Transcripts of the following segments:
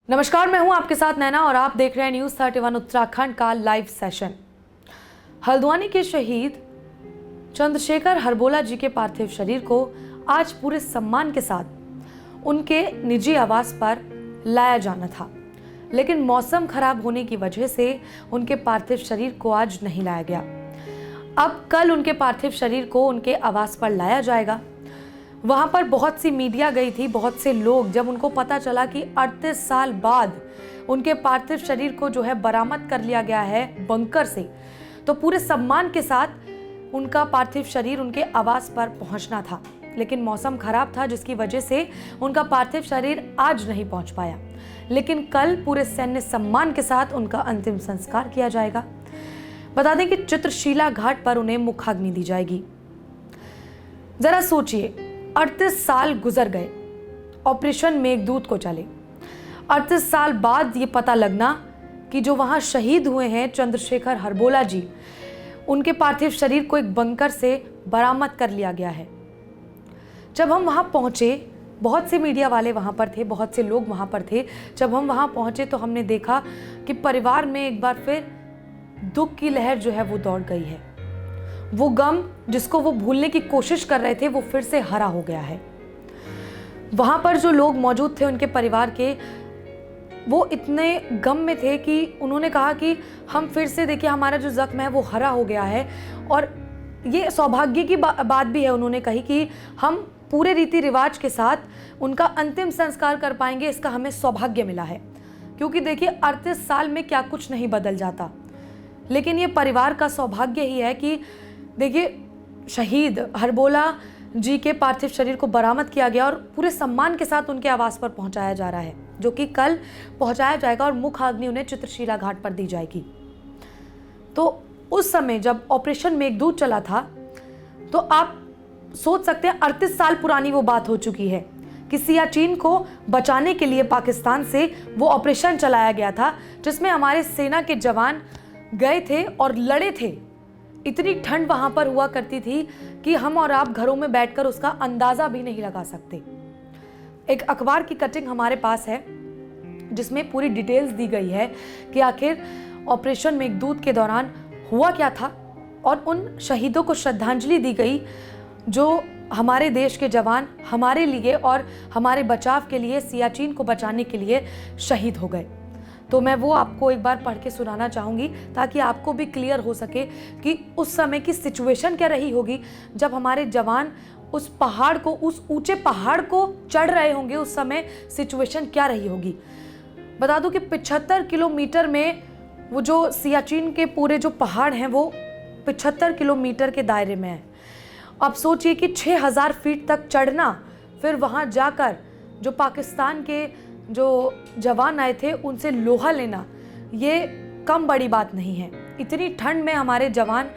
नमस्कार, मैं हूं आपके साथ नैना और आप देख रहे हैं न्यूज़ 31 उत्तराखंड का लाइव सेशन। हल्द्वानी के शहीद चंद्रशेखर हरबोला जी के पार्थिव शरीर को आज पूरे सम्मान के साथ उनके निजी आवास पर लाया जाना था, लेकिन मौसम खराब होने की वजह से उनके पार्थिव शरीर को आज नहीं लाया गया। अब कल उनके पार्थिव शरीर को उनके आवास पर लाया जाएगा। वहाँ पर बहुत सी मीडिया गई थी, बहुत से लोग। जब उनको पता चला कि 38 साल बाद उनके पार्थिव शरीर को जो है बरामद कर लिया गया है बंकर से, तो पूरे सम्मान के साथ उनका पार्थिव शरीर उनके आवास पर पहुंचना था, लेकिन मौसम खराब था जिसकी वजह से उनका पार्थिव शरीर आज नहीं पहुंच पाया। लेकिन कल पूरे सैन्य सम्मान के साथ उनका अंतिम संस्कार किया जाएगा। बता दें कि चित्रशीला घाट पर उन्हें मुखाग्नि दी जाएगी। जरा सोचिए, 38 साल गुजर गए, ऑपरेशन मेघदूत को चले। 38 साल बाद ये पता लगना कि जो वहाँ शहीद हुए हैं चंद्रशेखर हरबोला जी, उनके पार्थिव शरीर को एक बंकर से बरामद कर लिया गया है। जब हम वहाँ पहुँचे, बहुत से मीडिया वाले वहाँ पर थे, बहुत से लोग वहाँ पर थे। जब हम वहाँ पहुँचे तो हमने देखा कि परिवार में एक बार फिर दुख की लहर जो है वो दौड़ गई है। वो गम जिसको वो भूलने की कोशिश कर रहे थे वो फिर से हरा हो गया है। वहाँ पर जो लोग मौजूद थे उनके परिवार के, वो इतने गम में थे कि उन्होंने कहा कि हम फिर से देखिए हमारा जो जख्म है वो हरा हो गया है, और ये सौभाग्य की बात भी है। उन्होंने कही कि हम पूरे रीति रिवाज के साथ उनका अंतिम संस्कार कर पाएंगे, इसका हमें सौभाग्य मिला है। क्योंकि देखिए 38 साल में क्या कुछ नहीं बदल जाता, लेकिन ये परिवार का सौभाग्य ही है कि देखिए शहीद हरबोला जी के पार्थिव शरीर को बरामद किया गया और पूरे सम्मान के साथ उनके आवास पर पहुंचाया जा रहा है, जो कि कल पहुंचाया जाएगा और मुखाग्नि उन्हें चित्रशीला घाट पर दी जाएगी। तो उस समय जब ऑपरेशन मेघदूत चला था, तो आप सोच सकते हैं 38 साल पुरानी वो बात हो चुकी है कि सियाचिन को बचाने के लिए पाकिस्तान से वो ऑपरेशन चलाया गया था, जिसमें हमारे सेना के जवान गए थे और लड़े थे। इतनी ठंड वहां पर हुआ करती थी कि हम और आप घरों में बैठकर उसका अंदाजा भी नहीं लगा सकते। एक अखबार की कटिंग हमारे पास है जिसमें पूरी डिटेल्स दी गई है कि आखिर ऑपरेशन मेघदूत के दौरान हुआ क्या था, और उन शहीदों को श्रद्धांजलि दी गई जो हमारे देश के जवान हमारे लिए और हमारे बचाव के लिए, सियाचिन को बचाने के लिए शहीद हो गए। तो मैं वो आपको एक बार पढ़ के सुनाना चाहूँगी ताकि आपको भी क्लियर हो सके कि उस समय की सिचुएशन क्या रही होगी जब हमारे जवान उस पहाड़ को, उस ऊंचे पहाड़ को चढ़ रहे होंगे। उस समय सिचुएशन क्या रही होगी। बता दूं कि 75 किलोमीटर में वो जो सियाचिन के पूरे जो पहाड़ हैं वो 75 किलोमीटर के दायरे में है। अब सोचिए कि 6000 फीट तक चढ़ना, फिर वहाँ जाकर जो पाकिस्तान के जो जवान आए थे उनसे लोहा लेना, ये कम बड़ी बात नहीं है। इतनी ठंड में हमारे जवान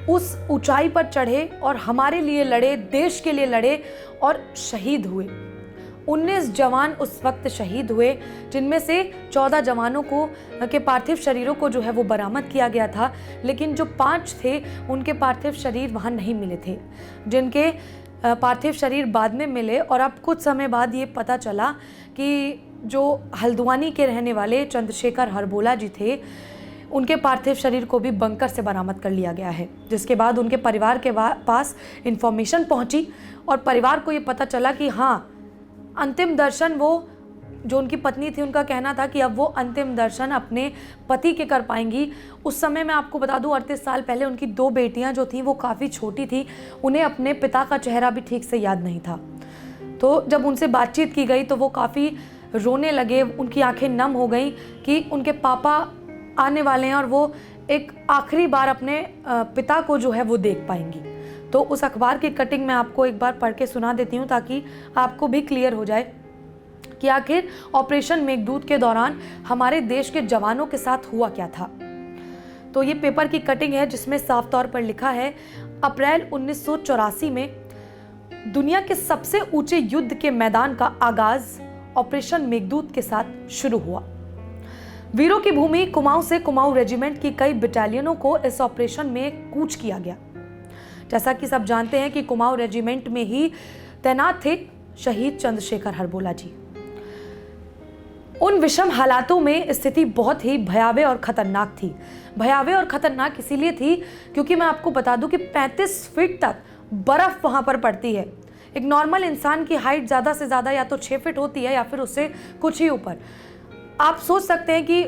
उस ऊंचाई पर चढ़े और हमारे लिए लड़े, देश के लिए लड़े और शहीद हुए। 19 जवान उस वक्त शहीद हुए, जिनमें से 14 जवानों को के पार्थिव शरीरों को जो है वो बरामद किया गया था, लेकिन जो 5 थे उनके पार्थिव शरीर वहाँ नहीं मिले थे, जिनके पार्थिव शरीर बाद में मिले। और अब कुछ समय बाद ये पता चला कि जो हल्द्वानी के रहने वाले चंद्रशेखर हरबोला जी थे, उनके पार्थिव शरीर को भी बंकर से बरामद कर लिया गया है। जिसके बाद उनके परिवार के पास इंफॉर्मेशन पहुंची और परिवार को ये पता चला कि हाँ, अंतिम दर्शन, वो जो उनकी पत्नी थी उनका कहना था कि अब वो अंतिम दर्शन अपने पति के कर पाएंगी। उस समय मैं आपको बता दूं 38 साल पहले उनकी 2 बेटियां जो थीं वो काफ़ी छोटी थी, उन्हें अपने पिता का चेहरा भी ठीक से याद नहीं था। तो जब उनसे बातचीत की गई तो वो काफ़ी रोने लगे, उनकी आंखें नम हो गई कि उनके पापा आने वाले हैं और वो एक आखिरी बार अपने पिता को जो है वो देख पाएंगी। तो उस अखबार की कटिंग मैं आपको एक बार पढ़ के सुना देती हूँ ताकि आपको भी क्लियर हो जाए कि आखिर ऑपरेशन मेघदूत के दौरान हमारे देश के जवानों के साथ हुआ क्या था। तो ये पेपर की कटिंग है जिसमें साफ तौर पर लिखा है, अप्रैल 1984 में दुनिया के सबसे ऊंचे युद्ध के मैदान का आगाज ऑपरेशन मेघदूत के साथ शुरू हुआ। वीरों की भूमि कुमाऊं से कुमाऊं रेजिमेंट की कई बटालियनों को इस ऑपरेशन में कूच किया गया। जैसा कि सब जानते हैं कि कुमाऊं रेजिमेंट में ही तैनात थे शहीद चंद्रशेखर हरबोला जी। विषम हालातों में स्थिति बहुत ही भयावह और खतरनाक थी। भयावह और खतरनाक इसीलिए थी क्योंकि मैं आपको बता दूं कि 35 फीट तक बर्फ वहां पर पड़ती है। एक नॉर्मल इंसान की हाइट ज़्यादा से ज़्यादा या तो 6 फीट होती है या फिर उससे कुछ ही ऊपर। आप सोच सकते हैं कि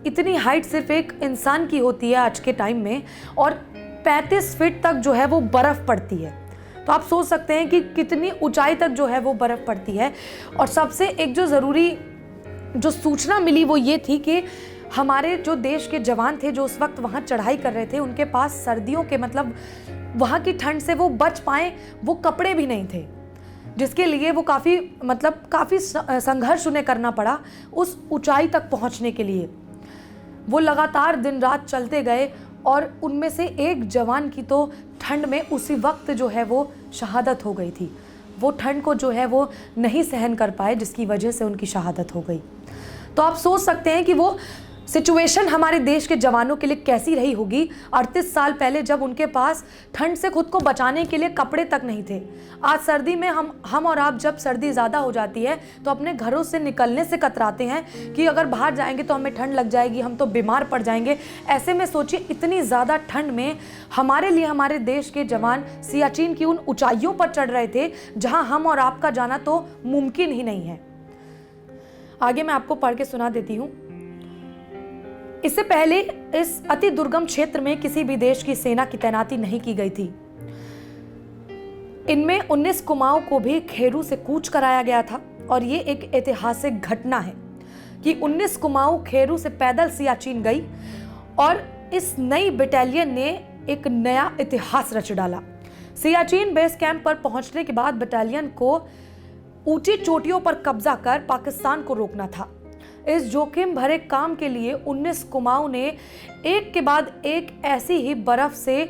इतनी हाइट सिर्फ एक इंसान की होती है आज के टाइम में, और 35 फीट तक जो है वो बर्फ़ पड़ती है। तो आप सोच सकते हैं कि कितनी ऊंचाई तक जो है वो बर्फ़ पड़ती है। और सबसे एक जो ज़रूरी जो सूचना मिली वो ये थी कि हमारे जो देश के जवान थे जो उस वक्त वहाँ चढ़ाई कर रहे थे, उनके पास सर्दियों के मतलब वहाँ की ठंड से वो बच पाएँ वो कपड़े भी नहीं थे, जिसके लिए वो काफ़ी संघर्ष उन्हें करना पड़ा उस ऊंचाई तक पहुँचने के लिए। वो लगातार दिन रात चलते गए और उनमें से एक जवान की तो ठंड में उसी वक्त जो है वो शहादत हो गई थी। वो ठंड को जो है वो नहीं सहन कर पाए, जिसकी वजह से उनकी शहादत हो गई। तो आप सोच सकते हैं कि वो सिचुएशन हमारे देश के जवानों के लिए कैसी रही होगी 38 साल पहले, जब उनके पास ठंड से खुद को बचाने के लिए कपड़े तक नहीं थे। आज सर्दी में हम और आप जब सर्दी ज़्यादा हो जाती है तो अपने घरों से निकलने से कतराते हैं कि अगर बाहर जाएंगे तो हमें ठंड लग जाएगी, हम तो बीमार पड़ जाएंगे। ऐसे में सोचिए इतनी ज़्यादा ठंड में हमारे लिए हमारे देश के जवान सियाचिन की उन ऊंचाइयों पर चढ़ रहे थे जहाँ हम और आपका जाना तो मुमकिन ही नहीं है। आगे मैं आपको पढ़ के सुना देती हूँ। इससे पहले इस अति दुर्गम क्षेत्र में किसी भी देश की सेना की तैनाती नहीं की गई थी। इनमें 19 कुमाऊं को भी खेरू से कूच कराया गया था और ये एक ऐतिहासिक घटना है कि 19 कुमाऊं खेरू से पैदल सियाचिन गई और इस नई बटालियन ने एक नया इतिहास रच डाला। सियाचिन बेस कैंप पर पहुंचने के बाद बटालियन को ऊंची चोटियों पर कब्जा कर पाकिस्तान को रोकना था। इस जोखिम भरे काम के लिए 19 कुमाऊं ने एक के बाद एक ऐसी ही बर्फ से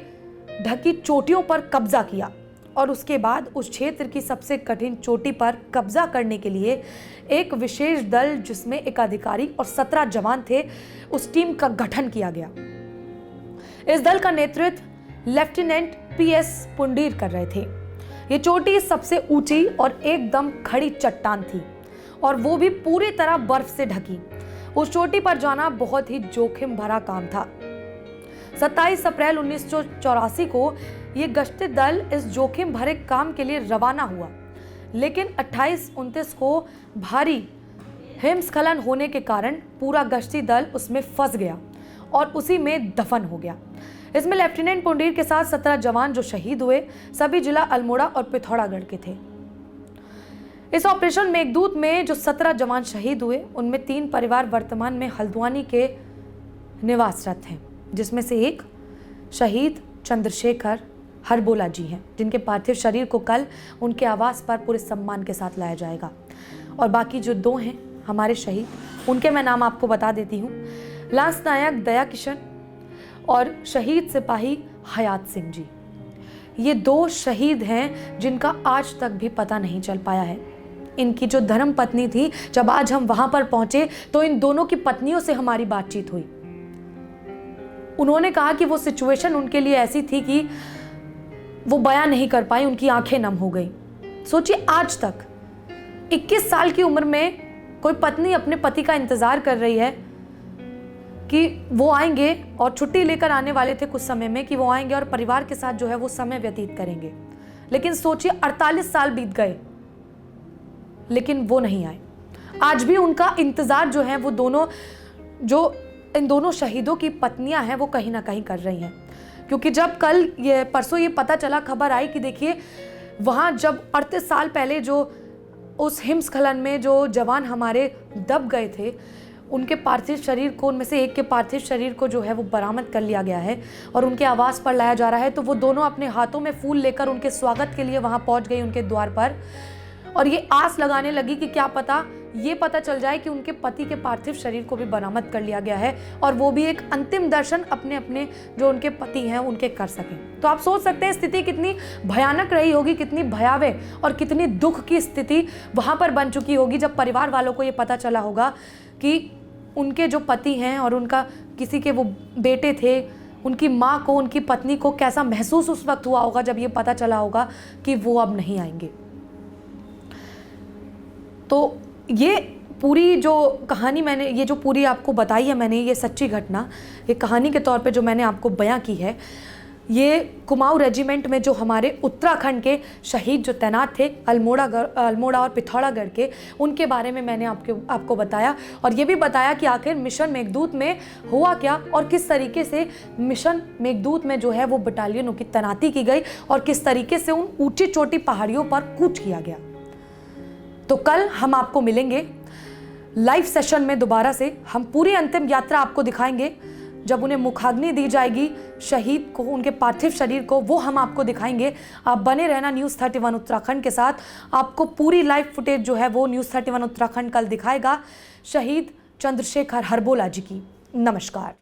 ढकी चोटियों पर कब्जा किया और उसके बाद उस क्षेत्र की सबसे कठिन चोटी पर कब्जा करने के लिए एक विशेष दल जिसमें एक अधिकारी और 17 जवान थे, उस टीम का गठन किया गया। इस दल का नेतृत्व लेफ्टिनेंट PS पुंडीर कर रहे थे। ये चोटी सबसे ऊंची और एकदम खड़ी चट्टान थी और वो भी पूरी तरह बर्फ से ढकी। उस चोटी पर जाना बहुत ही जोखिम भरा काम था। 27 अप्रैल 1984 को ये गश्ती दल इस जोखिम भरे काम के लिए रवाना हुआ, लेकिन 28-29 को भारी हिमस्खलन होने के कारण पूरा गश्ती दल उसमें फंस गया और उसी में दफन हो गया। इसमें लेफ्टिनेंट पुंडीर के साथ 17 जवान जो शहीद हुए सभी जिला अल्मोड़ा और पिथौरागढ़ के थे। इस ऑपरेशन मेघदूत में जो 17 जवान शहीद हुए उनमें 3 परिवार वर्तमान में हल्द्वानी के निवासरत हैं, जिसमें से एक शहीद चंद्रशेखर हरबोला जी हैं, जिनके पार्थिव शरीर को कल उनके आवास पर पूरे सम्मान के साथ लाया जाएगा। और बाकी जो 2 हैं हमारे शहीद, उनके मैं नाम आपको बता देती हूँ। लांस नायक दया किशन और शहीद सिपाही हयात सिंह जी। ये 2 शहीद हैं जिनका आज तक भी पता नहीं चल पाया है। इनकी जो धर्म पत्नी थी, जब आज हम वहां पर पहुंचे तो इन दोनों की पत्नियों से हमारी बातचीत हुई। उन्होंने कहा कि वो सिचुएशन उनके लिए ऐसी थी कि वो बयान नहीं कर पाई, उनकी आंखें नम हो गई। सोचिए आज तक 21 साल की उम्र में कोई पत्नी अपने पति का इंतजार कर रही है कि वो आएंगे, और छुट्टी लेकर आने वाले थे कुछ समय में कि वो आएंगे और परिवार के साथ जो है वो समय व्यतीत करेंगे। लेकिन सोचिए 48 साल बीत गए लेकिन वो नहीं आए। आज भी उनका इंतजार जो है वो इन दोनों शहीदों की पत्नियां हैं वो कहीं ना कहीं कर रही हैं, क्योंकि जब परसों ये पता चला, खबर आई कि देखिए वहां जब 38 साल पहले जो उस हिमस्खलन में जो जवान हमारे दब गए थे, उनके पार्थिव शरीर को, उनमें से एक के पार्थिव शरीर को जो है वो बरामद कर लिया गया है और उनके आवास पर लाया जा रहा है। तो वो दोनों अपने हाथों में फूल लेकर उनके स्वागत के लिए वहां पहुंच गई उनके द्वार पर, और ये आस लगाने लगी कि क्या पता ये पता चल जाए कि उनके पति के पार्थिव शरीर को भी बरामद कर लिया गया है और वो भी एक अंतिम दर्शन अपने अपने जो उनके पति हैं उनके कर सकें। तो आप सोच सकते हैं स्थिति कितनी भयानक रही होगी, कितनी भयावह और कितनी दुख की स्थिति वहां पर बन चुकी होगी जब परिवार वालों को ये पता चला होगा कि उनके जो पति हैं और उनका किसी के वो बेटे थे, उनकी माँ को, उनकी पत्नी को कैसा महसूस उस वक्त हुआ होगा जब ये पता चला होगा कि वो अब नहीं आएंगे। तो ये पूरी जो कहानी मैंने ये जो पूरी आपको बताई है मैंने, ये सच्ची घटना, ये कहानी के तौर पे जो मैंने आपको बयां की है, ये कुमाऊं रेजिमेंट में जो हमारे उत्तराखंड के शहीद जो तैनात थे अल्मोड़ा और पिथौरागढ़ के, उनके बारे में मैंने आपको बताया और ये भी बताया कि आखिर मिशन मेघदूत में हुआ क्या और किस तरीके से मिशन मेघदूत में जो है वो बटालियनों की तैनाती की गई और किस तरीके से उन ऊंची चोटी पहाड़ियों पर कूच किया गया। तो कल हम आपको मिलेंगे लाइव सेशन में दोबारा से। हम पूरी अंतिम यात्रा आपको दिखाएंगे, जब उन्हें मुखाग्नि दी जाएगी शहीद को, उनके पार्थिव शरीर को, वो हम आपको दिखाएंगे। आप बने रहना न्यूज़ 31 उत्तराखंड के साथ। आपको पूरी लाइव फुटेज जो है वो न्यूज़ 31 उत्तराखंड कल दिखाएगा शहीद चंद्रशेखर हरबोला जी की। नमस्कार।